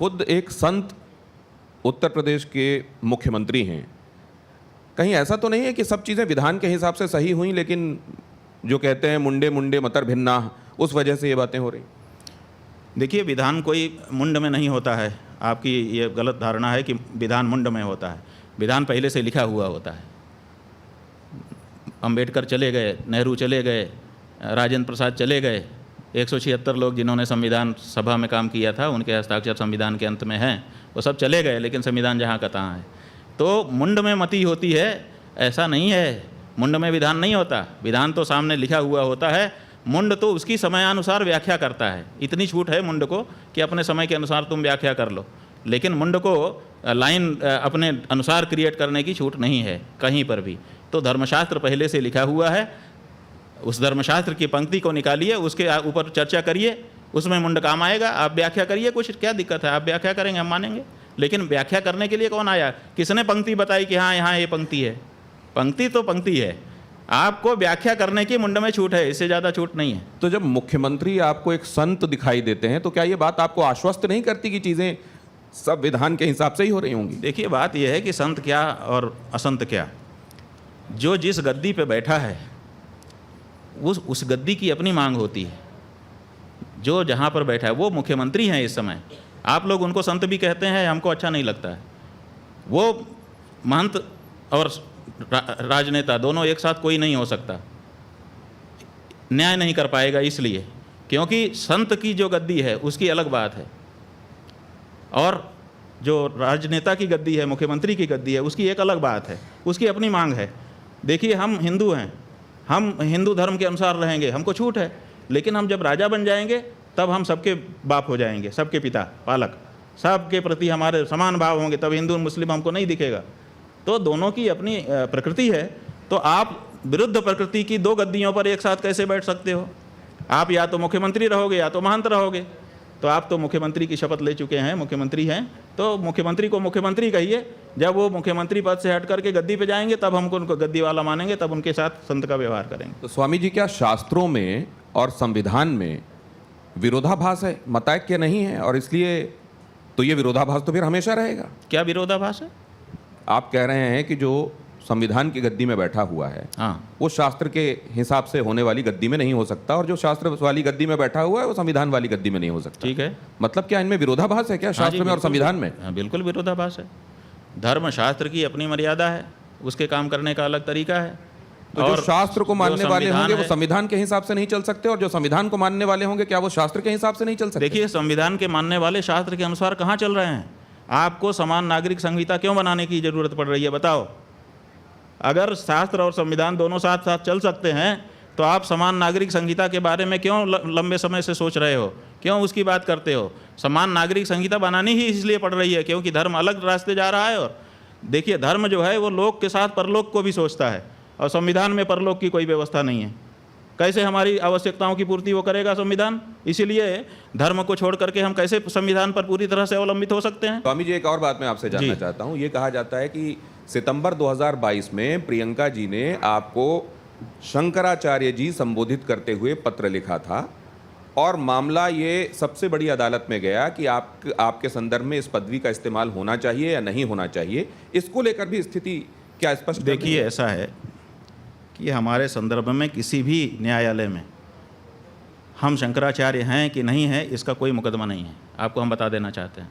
खुद एक संत उत्तर प्रदेश के मुख्यमंत्री हैं, कहीं ऐसा तो नहीं है कि सब चीज़ें विधान के हिसाब से सही हुई, लेकिन जो कहते हैं मुंडे मुंडे मतर भिन्ना, उस वजह से ये बातें हो रही? देखिए, विधान कोई मुंड में नहीं होता है। आपकी ये गलत धारणा है कि विधान मुंड में होता है। विधान पहले से लिखा हुआ होता है। अंबेडकर चले गए, नेहरू चले गए, राजेंद्र प्रसाद चले गए, 176 लोग जिन्होंने संविधान सभा में काम किया था, उनके हस्ताक्षर संविधान के अंत में हैं, वो सब चले गए, लेकिन संविधान जहाँ का तहाँ है। तो मुंड में मति होती है, ऐसा नहीं है। मुंड में विधान नहीं होता। विधान तो सामने लिखा हुआ होता है। मुंड तो उसकी समयानुसार व्याख्या करता है। इतनी छूट है मुंड को कि अपने समय के अनुसार तुम व्याख्या कर लो, लेकिन मुंड को लाइन अपने अनुसार क्रिएट करने की छूट नहीं है कहीं पर भी। तो धर्मशास्त्र पहले से लिखा हुआ है, उस धर्मशास्त्र की पंक्ति को निकालिए, उसके ऊपर चर्चा करिए, उसमें मुंड काम आएगा। आप व्याख्या करिए, कुछ क्या दिक्कत है? आप व्याख्या करेंगे, हम मानेंगे। लेकिन व्याख्या करने के लिए कौन आया? किसने पंक्ति बताई कि हाँ यहाँ ये पंक्ति है? पंक्ति तो पंक्ति है, आपको व्याख्या करने की मुंड में छूट है, इससे ज़्यादा छूट नहीं है। तो जब मुख्यमंत्री आपको एक संत दिखाई देते हैं, तो क्या ये बात आपको आश्वस्त नहीं करती कि चीज़ें सब विधान के हिसाब से ही हो रही होंगी? देखिए, बात यह है कि संत क्या और असंत क्या, जो जिस गद्दी पे बैठा है उस गद्दी की अपनी मांग होती है। जो जहाँ पर बैठा है, वो मुख्यमंत्री हैं इस समय। आप लोग उनको संत भी कहते हैं, हमको अच्छा नहीं लगता है। वो महंत और राजनेता दोनों एक साथ कोई नहीं हो सकता, न्याय नहीं कर पाएगा, इसलिए क्योंकि संत की जो गद्दी है उसकी अलग बात है, और जो राजनेता की गद्दी है, मुख्यमंत्री की गद्दी है, उसकी एक अलग बात है, उसकी अपनी मांग है। देखिए, हम हिंदू हैं, हम हिंदू धर्म के अनुसार रहेंगे, हमको छूट है। लेकिन हम जब राजा बन जाएंगे तब हम सबके बाप हो जाएंगे, सबके पिता, पालक, सबके प्रति हमारे समान भाव होंगे, तब हिंदू मुस्लिम हमको नहीं दिखेगा। तो दोनों की अपनी प्रकृति है। तो आप विरुद्ध प्रकृति की दो गद्दियों पर एक साथ कैसे बैठ सकते हो? आप या तो मुख्यमंत्री रहोगे या तो महंत रहोगे। तो आप तो मुख्यमंत्री की शपथ ले चुके हैं, मुख्यमंत्री हैं, तो मुख्यमंत्री को मुख्यमंत्री कहिए। जब वो मुख्यमंत्री पद से हट करके गद्दी पे जाएंगे तब हमको उनको गद्दी वाला मानेंगे, तब उनके साथ संत का व्यवहार करेंगे। तो स्वामी जी, क्या शास्त्रों में और संविधान में विरोधाभास है, मतैक्य नहीं है, और इसलिए तो ये विरोधाभास तो फिर हमेशा रहेगा? क्या विरोधाभास है? आप कह रहे हैं कि जो संविधान की गद्दी में बैठा हुआ है, हाँ, वो शास्त्र के हिसाब से होने वाली गद्दी में नहीं हो सकता, और जो शास्त्र वाली गद्दी में बैठा हुआ है वो संविधान वाली गद्दी में नहीं हो सकता। ठीक है। मतलब क्या इनमें विरोधाभास है क्या, शास्त्र में और संविधान में? हाँ, बिल्कुल विरोधाभास है। धर्म शास्त्र की अपनी मर्यादा है, उसके काम करने का अलग तरीका है। तो जो शास्त्र को मानने वाले होंगे वो संविधान के हिसाब से नहीं चल सकते, और जो संविधान को मानने वाले होंगे क्या वो शास्त्र के हिसाब से नहीं चल सकते? देखिए, संविधान के मानने वाले शास्त्र के अनुसार कहाँ चल रहे हैं? आपको समान नागरिक संहिता क्यों बनाने की जरूरत पड़ रही है, बताओ? अगर शास्त्र और संविधान दोनों साथ साथ चल सकते हैं तो आप समान नागरिक संहिता के बारे में क्यों लंबे समय से सोच रहे हो, क्यों उसकी बात करते हो? समान नागरिक संहिता बनानी ही इसलिए पड़ रही है क्योंकि धर्म अलग रास्ते जा रहा है। और देखिए, धर्म जो है वो लोक के साथ परलोक को भी सोचता है, और संविधान में परलोक की कोई व्यवस्था नहीं है। कैसे हमारी आवश्यकताओं की पूर्ति वो करेगा संविधान? इसीलिए धर्म को छोड़ करके हम कैसे संविधान पर पूरी तरह से अवलंबित हो सकते हैं? स्वामी जी, एक और बात मैं आपसे जानना चाहता हूँ। ये कहा जाता है कि सितंबर 2022 में प्रियंका जी ने आपको शंकराचार्य जी संबोधित करते हुए पत्र लिखा था, और मामला ये सबसे बड़ी अदालत में गया कि आपके संदर्भ में इस पदवी का इस्तेमाल होना चाहिए या नहीं होना चाहिए। इसको लेकर भी स्थिति क्या स्पष्ट? देखिए, ऐसा है कि हमारे संदर्भ में किसी भी न्यायालय में हम शंकराचार्य हैं कि नहीं है, इसका कोई मुकदमा नहीं है। आपको हम बता देना चाहते हैं,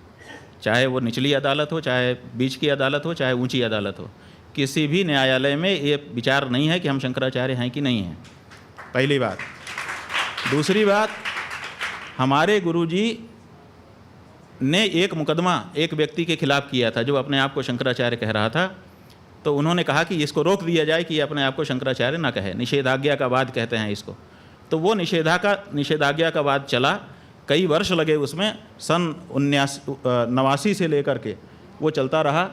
चाहे वो निचली अदालत हो, चाहे बीच की अदालत हो, चाहे ऊंची अदालत हो, किसी भी न्यायालय में ये विचार नहीं है कि हम शंकराचार्य हैं कि नहीं हैं। पहली बात। दूसरी बात, हमारे गुरुजी ने एक मुकदमा एक व्यक्ति के खिलाफ किया था जो अपने आप को शंकराचार्य कह रहा था। तो उन्होंने कहा कि इसको रोक दिया जाए कि ये अपने आप को शंकराचार्य ना कहे, निषेधाज्ञा का वाद कहते हैं इसको। तो वो निषेधाज्ञा का वाद चला, कई वर्ष लगे उसमें, सन 1989 से लेकर के वो चलता रहा,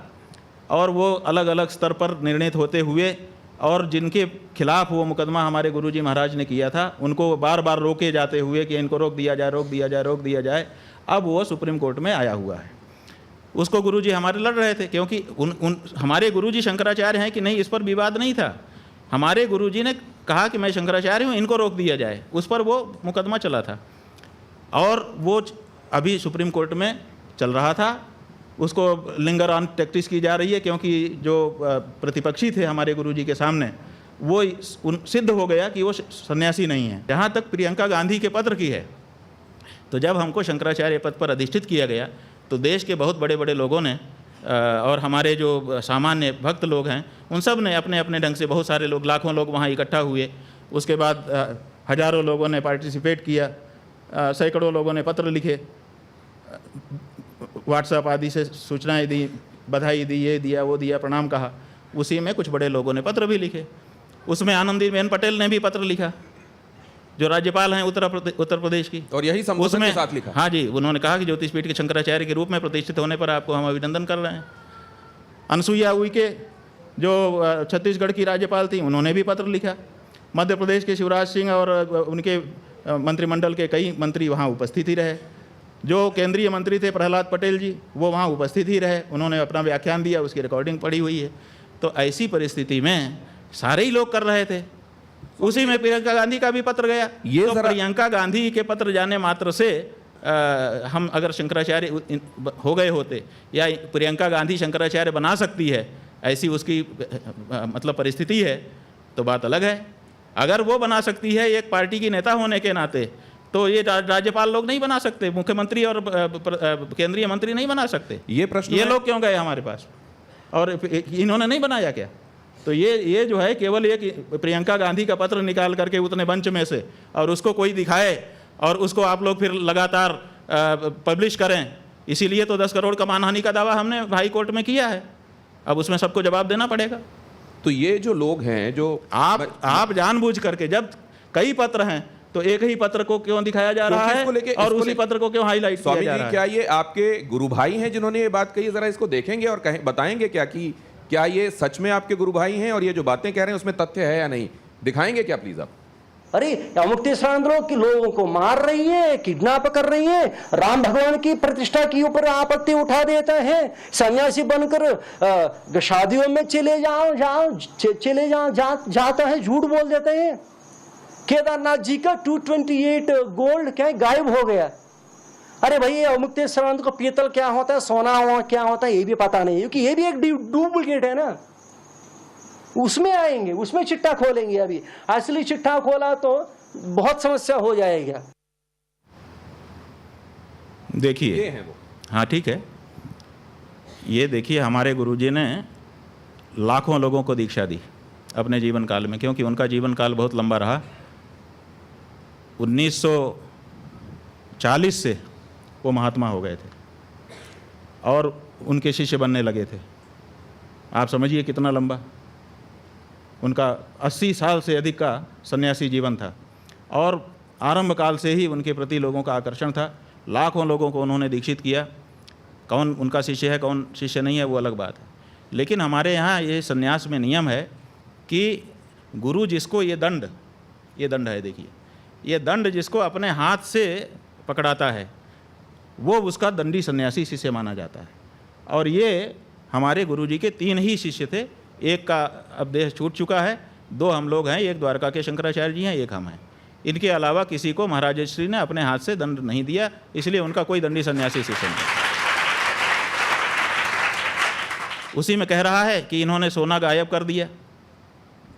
और वो अलग अलग स्तर पर निर्णित होते हुए, और जिनके खिलाफ वो मुकदमा हमारे गुरुजी महाराज ने किया था उनको बार बार रोके जाते हुए कि इनको रोक दिया जाए, रोक दिया जाए, रोक दिया जाए। अब वो सुप्रीम कोर्ट में आया हुआ है। उसको गुरुजी हमारे लड़ रहे थे क्योंकि हमारे गुरुजी शंकराचार्य हैं कि नहीं, इस पर विवाद नहीं था। हमारे गुरुजी ने कहा कि मैं शंकराचार्य हूँ, इनको रोक दिया जाए, उस पर वो मुकदमा चला था, और वो अभी सुप्रीम कोर्ट में चल रहा था उसको लिंगर ऑन टैक्टिस की जा रही है, क्योंकि जो प्रतिपक्षी थे हमारे गुरुजी के सामने वो सिद्ध हो गया कि वो सन्यासी नहीं है। जहाँ तक प्रियंका गांधी के पत्र की है, तो जब हमको शंकराचार्य पद पर अधिष्ठित किया गया तो देश के बहुत बड़े बड़े लोगों ने और हमारे जो सामान्य भक्त लोग हैं उन सब ने अपने अपने ढंग से, बहुत सारे लोग, लाखों लोग वहाँ इकट्ठा हुए। उसके बाद हजारों लोगों ने पार्टिसिपेट किया, सैकड़ों लोगों ने पत्र लिखे, व्हाट्सएप आदि से सूचनाएं दी, बधाई दी, ये दिया वो दिया, प्रणाम कहा। उसी में कुछ बड़े लोगों ने पत्र भी लिखे। उसमें आनंदीबेन पटेल ने भी पत्र लिखा, जो राज्यपाल हैं उत्तर प्रदेश की, और यही संबोधन के साथ लिखा। हाँ जी, उन्होंने कहा कि ज्योतिषपीठ के शंकराचार्य के रूप में प्रतिष्ठित होने पर आपको हम अभिनंदन कर रहे हैं। अनसुईया उइके जो छत्तीसगढ़ की राज्यपाल थी, उन्होंने भी पत्र लिखा। मध्य प्रदेश के शिवराज सिंह और उनके मंत्रिमंडल के कई मंत्री वहाँ उपस्थित ही रहे। जो केंद्रीय मंत्री थे प्रहलाद पटेल जी, वो वहाँ उपस्थित ही रहे, उन्होंने अपना व्याख्यान दिया, उसकी रिकॉर्डिंग पड़ी हुई है। तो ऐसी परिस्थिति में सारे ही लोग कर रहे थे। उसी में प्रियंका गांधी का भी पत्र गया। ये तो प्रियंका गांधी के पत्र जाने मात्र से हम अगर शंकराचार्य हो गए होते या प्रियंका गांधी शंकराचार्य बना सकती है, ऐसी उसकी मतलब परिस्थिति है, तो बात अलग है। अगर वो बना सकती है एक पार्टी की नेता होने के नाते, तो ये राज्यपाल लोग नहीं बना सकते, मुख्यमंत्री और केंद्रीय मंत्री नहीं बना सकते। ये प्रश्न ये लोग क्यों गए हमारे पास और इन्होंने नहीं बनाया क्या? तो ये जो है केवल एक प्रियंका गांधी का पत्र निकाल करके उतने बंच में से और उसको कोई दिखाए और उसको आप लोग फिर लगातार पब्लिश करें, इसीलिए तो 10 करोड़ का मानहानि का दावा हमने हाई कोर्ट में किया है। अब उसमें सबको जवाब देना पड़ेगा। तो ये जो लोग हैं, जो आप जानबूझ करके, जब कई पत्र हैं तो एक ही पत्र को क्यों दिखाया जा रहा है और उसी पत्र को क्यों हाईलाइट किया जा रहा है? क्या ये आपके गुरु भाई हैं जिन्होंने ये बात कही? जरा इसको देखेंगे और बताएंगे क्या कि क्या ये सच में आपके गुरु भाई हैं और ये जो बातें कह रहे हैं उसमें तथ्य है या नहीं? दिखाएंगे क्या प्लीज आप? अरे अमुक्तेश्वर की लोगों को मार रही है, किडनैप कर रही है, राम भगवान की प्रतिष्ठा के ऊपर आपत्ति उठा देता है, सन्यासी बनकर शादियों में चले जाता है, झूठ बोल देते हैं। केदारनाथ जी का 228 गोल्ड क्या गायब हो गया। अरे भाई अमुक्तेश्वर को पीतल क्या होता है, सोना क्या होता है, ये भी पता नहीं, क्योंकि ये भी एक डुप्लीकेट है ना। उसमें आएंगे, उसमें चिट्ठा खोलेंगे। अभी असली चिट्ठा खोला तो बहुत समस्या हो जाएगा। देखिए, हाँ ठीक है, ये देखिए, हमारे गुरुजी ने लाखों लोगों को दीक्षा दी अपने जीवन काल में, क्योंकि उनका जीवन काल बहुत लंबा रहा। 1940 से वो महात्मा हो गए थे और उनके शिष्य बनने लगे थे। आप समझिए कितना लंबा। उनका 80 साल से अधिक का सन्यासी जीवन था और आरंभ काल से ही उनके प्रति लोगों का आकर्षण था। लाखों लोगों को उन्होंने दीक्षित किया। कौन उनका शिष्य है, कौन शिष्य नहीं है, वो अलग बात है। लेकिन हमारे यहाँ ये सन्यास में नियम है कि गुरु जिसको ये दंड है, देखिए, ये दंड जिसको अपने हाथ से पकड़ाता है वो उसका दंडी सन्यासी शिष्य माना जाता है। और ये हमारे गुरुजी के 3 ही शिष्य थे। एक का अब देह छूट चुका है, 2 हम लोग हैं, एक द्वारका के शंकराचार्य जी हैं, एक हम हैं। इनके अलावा किसी को महाराज श्री ने अपने हाथ से दंड नहीं दिया, इसलिए उनका कोई दंडी सन्यासी शिष्य नहीं। उसी में कह रहा है कि इन्होंने सोना गायब कर दिया।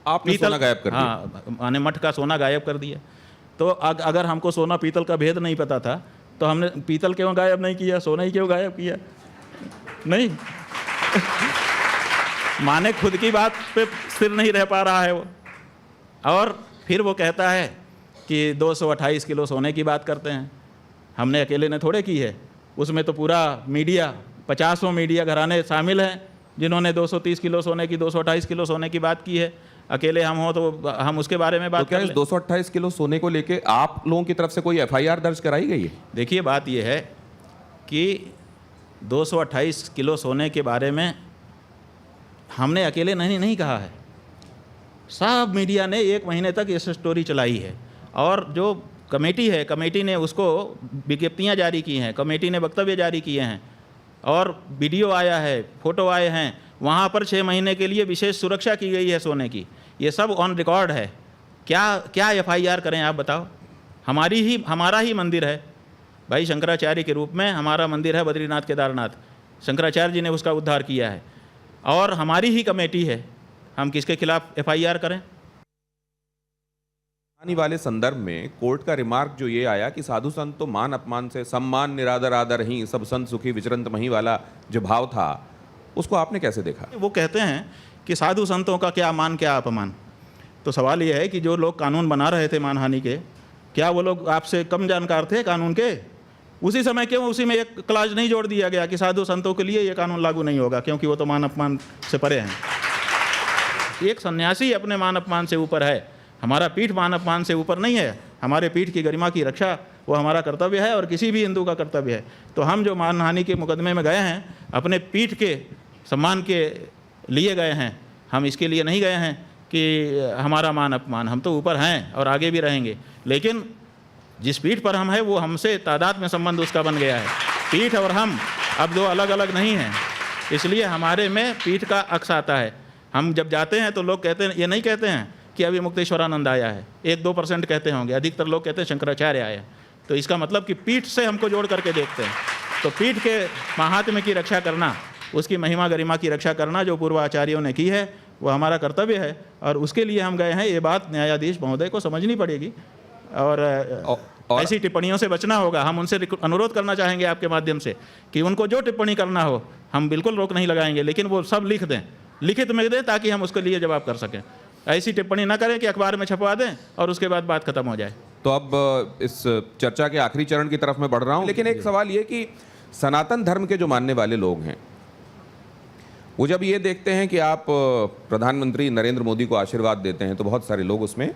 आपने सोना गायब कर दिया? हाँ, माने मठ का सोना गायब कर दिया। तो अगर हमको सोना पीतल का भेद नहीं पता था तो हमने पीतल क्यों गायब नहीं किया, सोना ही क्यों गायब किया? नहीं माने खुद की बात पे स्थिर नहीं रह पा रहा है वो। और फिर वो कहता है कि 228 किलो सोने की बात करते हैं। हमने अकेले ने थोड़े की है, उसमें तो पूरा मीडिया, 50 मीडिया घराने शामिल हैं जिन्होंने 230 किलो सोने की, 228 किलो सोने की बात की है। अकेले हम हो तो हम उसके बारे में बात करें। 228 किलो सोने को लेके आप लोगों की तरफ से कोई FIR दर्ज कराई गई है? देखिए, बात यह है कि 228 किलो सोने के बारे में हमने अकेले नहीं कहा है। सब मीडिया ने 1 महीने तक इस स्टोरी चलाई है। और जो कमेटी है, कमेटी ने उसको विज्ञप्तियाँ जारी की हैं, कमेटी ने वक्तव्य जारी किए हैं और वीडियो आया है, फोटो आए हैं। वहाँ पर 6 महीने के लिए विशेष सुरक्षा की गई है सोने की। ये सब ऑन रिकॉर्ड है। क्या FIR करें आप बताओ? हमारा ही मंदिर है भाई शंकराचार्य के रूप में हमारा मंदिर है बद्रीनाथ केदारनाथ, शंकराचार्य जी ने उसका उद्धार किया है और हमारी ही कमेटी है, हम किसके खिलाफ FIR करें? आने वाले संदर्भ में कोर्ट का रिमार्क जो ये आया कि साधु संत तो मान अपमान से सम्मान निरादर आदर ही सब संत सुखी विचरंत मही वाला जो भाव था, उसको आपने कैसे देखा? वो कहते हैं कि साधु संतों का क्या मान क्या अपमान। तो सवाल ये है कि जो लोग कानून बना रहे थे मानहानि के, क्या वो लोग आपसे कम जानकार थे कानून के? उसी समय क्यों उसी में एक क्लाज नहीं जोड़ दिया गया कि साधु संतों के लिए ये कानून लागू नहीं होगा, क्योंकि वो तो मान अपमान से परे हैं। एक सन्यासी अपने मान अपमान से ऊपर है, हमारा पीठ मान अपमान से ऊपर नहीं है। हमारे पीठ की गरिमा की रक्षा वो हमारा कर्तव्य है और किसी भी हिंदू का कर्तव्य है। तो हम जो मानहानि के मुकदमे में गए हैं, अपने पीठ के सम्मान के लिए गए हैं, हम इसके लिए नहीं गए हैं कि हमारा मान अपमान। हम तो ऊपर हैं और आगे भी रहेंगे, लेकिन जिस पीठ पर हम हैं वो हमसे तादाद में संबंध उसका बन गया है। पीठ और हम अब दो अलग अलग नहीं हैं, इसलिए हमारे में पीठ का अक्स आता है। हम जब जाते हैं तो लोग कहते हैं, ये नहीं कहते हैं कि अभी मुक्तेश्वरानंद आया है, 1-2% कहते होंगे, अधिकतर लोग कहते हैं शंकराचार्य आया। तो इसका मतलब कि पीठ से हमको जोड़ करके देखते हैं। तो पीठ के महात्म्य की रक्षा करना, उसकी महिमा गरिमा की रक्षा करना जो पूर्व आचार्यों ने की है, वो हमारा कर्तव्य है और उसके लिए हम गए हैं। ये बात न्यायाधीश महोदय को समझनी पड़ेगी और ऐसी टिप्पणियों से बचना होगा। हम उनसे अनुरोध करना चाहेंगे आपके माध्यम से कि उनको जो टिप्पणी करना हो हम बिल्कुल रोक नहीं लगाएंगे, लेकिन वो सब लिख दें, लिखित में दें, ताकि हम उसके लिए जवाब कर सकें। ऐसी टिप्पणी ना करें कि अखबार में छपवा दें और उसके बाद बात खत्म हो जाए। तो अब इस चर्चा के आखिरी चरण की तरफ मैं बढ़ रहा हूं, लेकिन एक सवाल ये कि सनातन धर्म के जो मानने वाले लोग हैं, वो जब ये देखते हैं कि आप प्रधानमंत्री नरेंद्र मोदी को आशीर्वाद देते हैं तो बहुत सारे लोग उसमें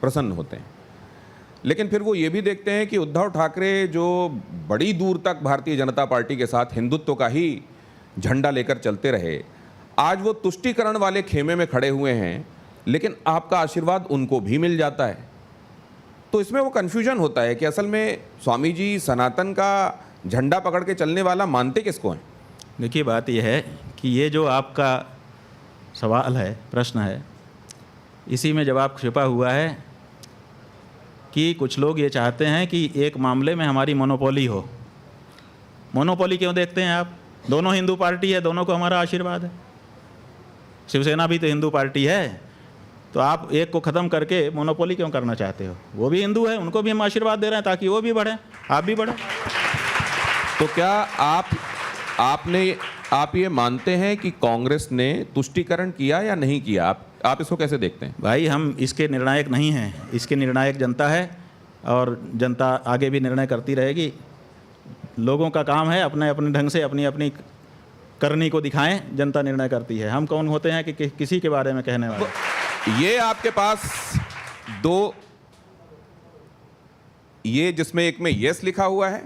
प्रसन्न होते हैं, लेकिन फिर वो ये भी देखते हैं कि उद्धव ठाकरे जो बड़ी दूर तक भारतीय जनता पार्टी के साथ हिंदुत्व का ही झंडा लेकर चलते रहे, आज वो तुष्टीकरण वाले खेमे में खड़े हुए हैं, लेकिन आपका आशीर्वाद उनको भी मिल जाता है। तो इसमें वो कन्फ्यूजन होता है कि असल में स्वामी जी सनातन का झंडा पकड़ के चलने वाला मानते किसको हैं? देखिए, बात यह है कि ये जो आपका सवाल है, प्रश्न है, इसी में जवाब छिपा हुआ है कि कुछ लोग ये चाहते हैं कि एक मामले में हमारी मोनोपोली हो। मोनोपोली क्यों देखते हैं आप? दोनों हिंदू पार्टी है, दोनों को हमारा आशीर्वाद है। शिवसेना भी तो हिंदू पार्टी है, तो आप एक को ख़त्म करके मोनोपोली क्यों करना चाहते हो? वो भी हिंदू है, उनको भी हम आशीर्वाद दे रहे हैं ताकि वो भी बढ़ें, आप भी बढ़ें। तो क्या आप ये मानते हैं कि कांग्रेस ने तुष्टीकरण किया या नहीं किया? आप इसको कैसे देखते हैं? भाई, हम इसके निर्णायक नहीं हैं, इसके निर्णायक जनता है और जनता आगे भी निर्णय करती रहेगी। लोगों का काम है अपने अपने ढंग से अपनी अपनी करनी को दिखाएं, जनता निर्णय करती है। हम कौन होते हैं कि किसी के बारे में कहने वाले? ये आपके पास दो, ये जिसमें एक में यस लिखा हुआ है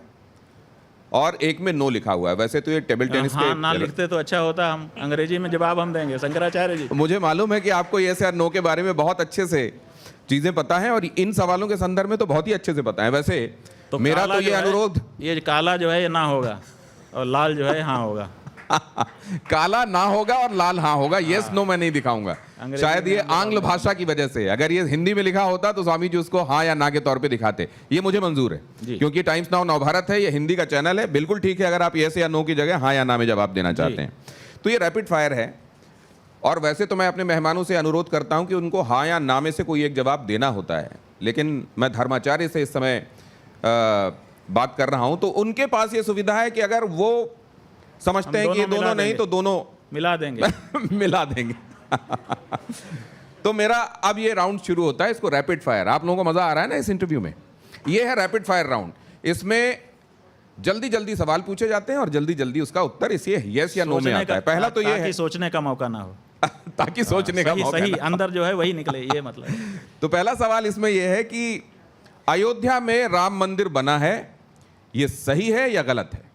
और एक में नो लिखा हुआ है। वैसे तो ये टेबल टेनिस हाँ, ना लिखते तो अच्छा होता, हम अंग्रेजी में जवाब हम देंगे। शंकराचार्य जी, मुझे मालूम है कि आपको यस या नो के बारे में बहुत अच्छे से चीजें पता है और इन सवालों के संदर्भ में तो बहुत ही अच्छे से पता है। वैसे तो मेरा तो ये अनुरोध, ये काला जो है ये ना होगा और लाल जो है हाँ होगा। काला ना होगा और लाल हाँ होगा। यस नो मैं नहीं दिखाऊंगा, शायद ये आंग्ल भाषा की वजह से। अगर ये हिंदी में लिखा होता तो स्वामी जी उसको हाँ या ना के तौर पे दिखाते। ये मुझे मंजूर है, क्योंकि टाइम्स नाउ नवभारत है, ये हिंदी का चैनल है। बिल्कुल ठीक है अगर आप यस या नो की जगह हाँ या ना में जवाब देना चाहते हैं। तो ये रैपिड फायर है और वैसे तो मैं अपने मेहमानों से अनुरोध करता हूं कि उनको हाँ या ना में से कोई एक जवाब देना होता है, लेकिन मैं धर्माचार्य से इस समय बात कर रहा हूं, तो उनके पास ये सुविधा है कि अगर वो समझते हैं कि ये दोनों नहीं तो दोनों मिला देंगे मिला देंगे। तो मेरा अब ये राउंड शुरू होता है, इसको रैपिड फायर। आप लोगों को मजा आ रहा है ना इस इंटरव्यू में? ये है रैपिड फायर राउंड। इसमें जल्दी जल्दी सवाल पूछे जाते हैं और जल्दी जल्दी उसका उत्तर इसलिए यस या नो में आता है। पहला तो ये है सोचने का मौका ना हो ताकि सोचने का मौका सही अंदर जो है वही निकले, ये मतलब। तो पहला सवाल इसमें यह है कि अयोध्या में राम मंदिर बना है, ये सही है या गलत है?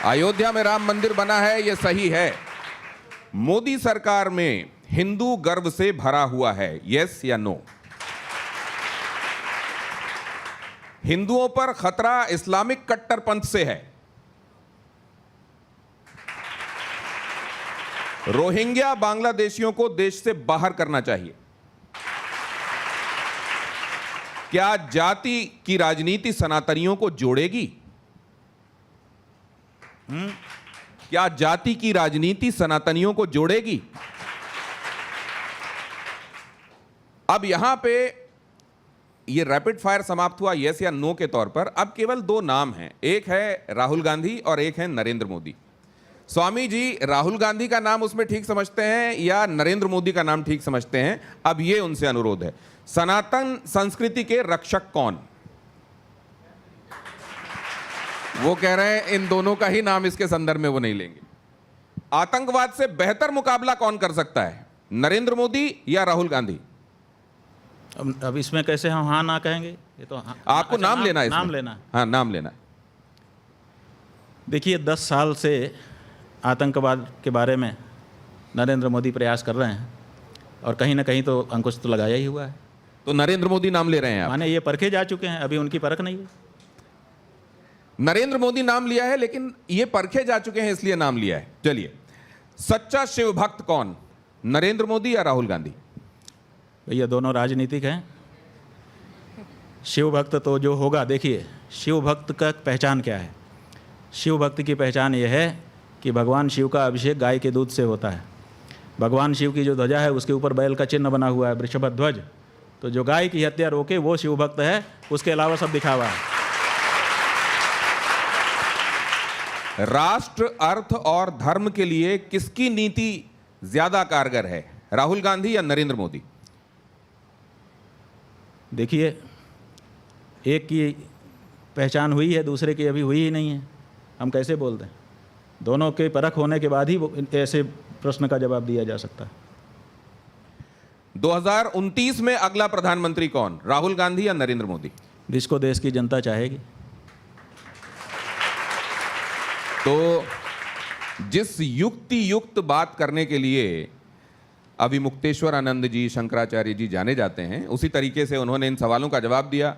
अयोध्या में राम मंदिर बना है, ये सही है। मोदी सरकार में हिंदू गर्व से भरा हुआ है, यस या नो? हिंदुओं पर खतरा इस्लामिक कट्टरपंथ से है। रोहिंग्या बांग्लादेशियों को देश से बाहर करना चाहिए। क्या जाति की राजनीति सनातनियों को जोड़ेगी? क्या जाति की राजनीति सनातनियों को जोड़ेगी? अब यहां पे ये रैपिड फायर समाप्त हुआ यस या नो के तौर पर। अब केवल दो नाम हैं, एक है राहुल गांधी और एक है नरेंद्र मोदी। स्वामी जी राहुल गांधी का नाम उसमें ठीक समझते हैं या नरेंद्र मोदी का नाम ठीक समझते हैं? अब ये उनसे अनुरोध है, सनातन संस्कृति के रक्षक कौन? वो कह रहे हैं इन दोनों का ही नाम इसके संदर्भ में वो नहीं लेंगे। आतंकवाद से बेहतर मुकाबला कौन कर सकता है, नरेंद्र मोदी या राहुल गांधी? अब इसमें कैसे हम हाँ ना कहेंगे? ये तो आपको अच्छा, नाम लेना है, नाम लेना। हाँ नाम लेना। देखिए 10 साल से आतंकवाद के बारे में नरेंद्र मोदी प्रयास कर रहे हैं और कहीं ना कहीं तो अंकुश तो लगाया ही हुआ है। तो नरेंद्र मोदी नाम ले रहे हैं आप? माने ये परखे जा चुके हैं, अभी उनकी परख नहीं हुई। नरेंद्र मोदी नाम लिया है लेकिन ये परखे जा चुके हैं इसलिए नाम लिया है। चलिए, सच्चा शिव भक्त कौन, नरेंद्र मोदी या राहुल गांधी? भैया दोनों राजनीतिक हैं। शिव भक्त तो जो होगा, देखिए शिव भक्त का पहचान क्या है? शिव भक्त की पहचान यह है कि भगवान शिव का अभिषेक गाय के दूध से होता है। भगवान शिव की जो ध्वजा है उसके ऊपर बैल का चिन्ह बना हुआ है, वृषभ ध्वज। तो जो गाय की हत्या रोके वो शिव भक्त है, उसके अलावा सब दिखावा है। राष्ट्र, अर्थ और धर्म के लिए किसकी नीति ज्यादा कारगर है, राहुल गांधी या नरेंद्र मोदी? देखिए एक की पहचान हुई है, दूसरे की अभी हुई ही नहीं है, हम कैसे बोल दें? दोनों के परख होने के बाद ही ऐसे प्रश्न का जवाब दिया जा सकता है। 2029 में अगला प्रधानमंत्री कौन, राहुल गांधी या नरेंद्र मोदी? जिसको देश की जनता चाहेगी। तो जिस युक्ति युक्त बात करने के लिए अभी मुक्तेश्वर आनंद जी, शंकराचार्य जी जाने जाते हैं, उसी तरीके से उन्होंने इन सवालों का जवाब दिया।